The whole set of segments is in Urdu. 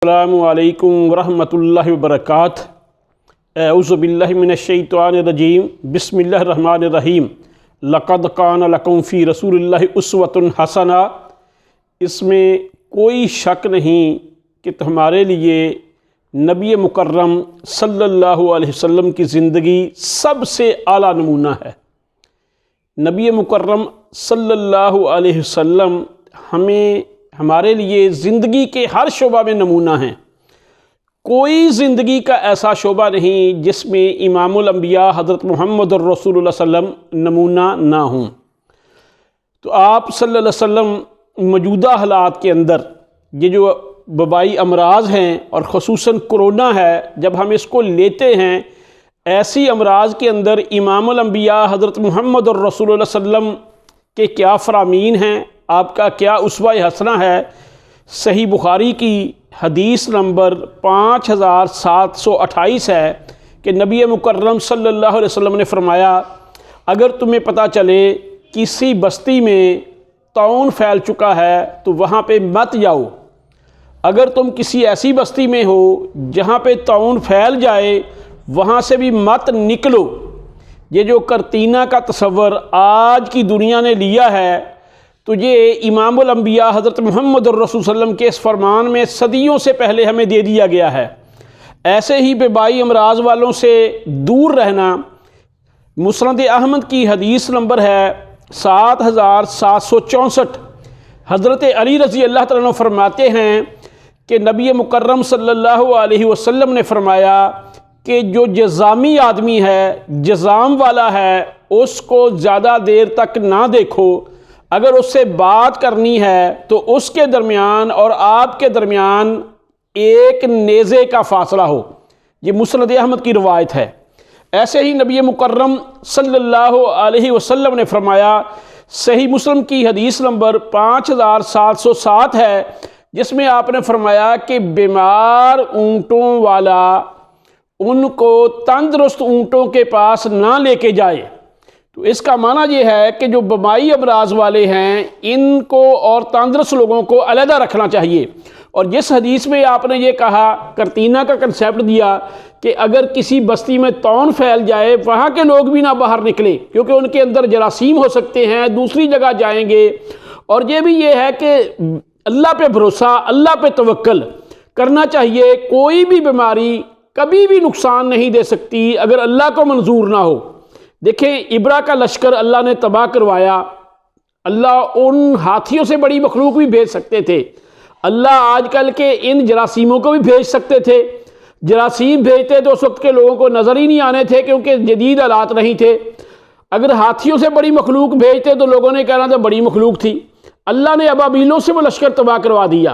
السلام علیکم ورحمۃ اللہ وبرکاتہ۔ اعوذ باللہ من الشیطان الرجیم، بسم اللہ الرحمن الرحیم۔ لقد کان لکم فی رسول اللہ اسوۃ حسنہ۔ اس میں کوئی شک نہیں کہ ہمارے لیے نبی مکرم صلی اللہ علیہ وسلم کی زندگی سب سے اعلیٰ نمونہ ہے۔ نبی مکرم صلی اللہ علیہ وسلم ہمارے لیے زندگی کے ہر شعبہ میں نمونہ ہیں۔ کوئی زندگی کا ایسا شعبہ نہیں جس میں امام الانبیاء حضرت محمد الرسول اللہ صلی اللہ علیہ وسلم نمونہ نہ ہوں۔ تو آپ صلی اللہ علیہ وسلم موجودہ حالات کے اندر یہ جو وبائی امراض ہیں اور خصوصاً کرونا ہے، جب ہم اس کو لیتے ہیں، ایسی امراض کے اندر امام الانبیاء حضرت محمد الرسول اللہ صلی اللہ علیہ وسلم کے کیا فرامین ہیں، آپ کا کیا اسوہ حسنہ ہے۔ صحیح بخاری کی حدیث نمبر 5728 ہے کہ نبی مکرم صلی اللہ علیہ وسلم نے فرمایا، اگر تمہیں پتہ چلے کسی بستی میں طاعون پھیل چکا ہے تو وہاں پہ مت جاؤ۔ اگر تم کسی ایسی بستی میں ہو جہاں پہ طاعون پھیل جائے، وہاں سے بھی مت نکلو۔ یہ جو کرتینہ کا تصور آج کی دنیا نے لیا ہے، تو یہ امام الانبیاء حضرت محمد الرسول صلی اللہ علیہ وسلم کے اس فرمان میں صدیوں سے پہلے ہمیں دے دیا گیا ہے۔ ایسے ہی وبائی امراض والوں سے دور رہنا۔ مسند احمد کی حدیث نمبر ہے 7764۔ حضرت علی رضی اللہ تعالیٰ عنہ فرماتے ہیں کہ نبی مکرم صلی اللہ علیہ وسلم نے فرمایا کہ جو جزامی آدمی ہے، جزام والا ہے، اس کو زیادہ دیر تک نہ دیکھو۔ اگر اس سے بات کرنی ہے تو اس کے درمیان اور آپ کے درمیان ایک نیزے کا فاصلہ ہو۔ یہ مسند احمد کی روایت ہے۔ ایسے ہی نبی مکرم صلی اللہ علیہ وسلم نے فرمایا، صحیح مسلم کی حدیث نمبر 5707 ہے، جس میں آپ نے فرمایا کہ بیمار اونٹوں والا ان کو تندرست اونٹوں کے پاس نہ لے کے جائے۔ تو اس کا معنی یہ ہے کہ جو وبائی امراض والے ہیں، ان کو اور تندرست لوگوں کو علیحدہ رکھنا چاہیے۔ اور جس حدیث میں آپ نے یہ کہا، کرتینہ کا کنسیپٹ دیا کہ اگر کسی بستی میں طاعون پھیل جائے، وہاں کے لوگ بھی نہ باہر نکلیں، کیونکہ ان کے اندر جراثیم ہو سکتے ہیں، دوسری جگہ جائیں گے۔ اور یہ ہے کہ اللہ پہ بھروسہ، اللہ پہ توکل کرنا چاہیے۔ کوئی بھی بیماری کبھی بھی نقصان نہیں دے سکتی اگر اللہ کو منظور نہ ہو۔ دیکھیں، ابرا کا لشکر اللہ نے تباہ کروایا۔ اللہ ان ہاتھیوں سے بڑی مخلوق بھی بھیج سکتے تھے۔ اللہ آج کل کے ان جراثیموں کو بھی بھیج سکتے تھے۔ جراثیم بھیجتے تو اس وقت کے لوگوں کو نظر ہی نہیں آنے تھے، کیونکہ جدید آلات نہیں تھے۔ اگر ہاتھیوں سے بڑی مخلوق بھیجتے تو لوگوں نے کہنا تھا بڑی مخلوق تھی۔ اللہ نے ابابیلوں سے وہ لشکر تباہ کروا دیا۔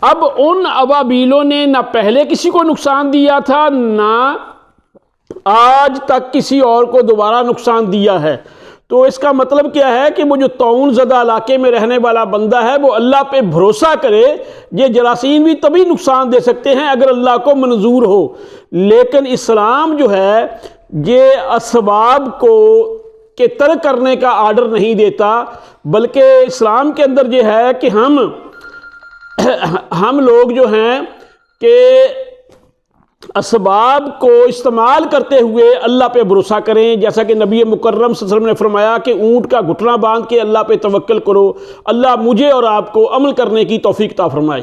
اب ان ابابیلوں نے نہ پہلے کسی کو نقصان دیا تھا، نہ آج تک کسی اور کو دوبارہ نقصان دیا ہے۔ تو اس کا مطلب کیا ہے کہ وہ جو طاعون زدہ علاقے میں رہنے والا بندہ ہے، وہ اللہ پہ بھروسہ کرے۔ یہ جراثیم بھی تبھی نقصان دے سکتے ہیں اگر اللہ کو منظور ہو۔ لیکن اسلام جو ہے، یہ اسباب کو کے ترک کرنے کا آرڈر نہیں دیتا، بلکہ اسلام کے اندر یہ ہے کہ ہم لوگ جو ہیں کہ اسباب کو استعمال کرتے ہوئے اللہ پہ بھروسہ کریں، جیسا کہ نبی مکرم صلی اللہ علیہ وسلم نے فرمایا کہ اونٹ کا گھٹنا باندھ کے اللہ پہ توکل کرو۔ اللہ مجھے اور آپ کو عمل کرنے کی توفیق عطا فرمائے۔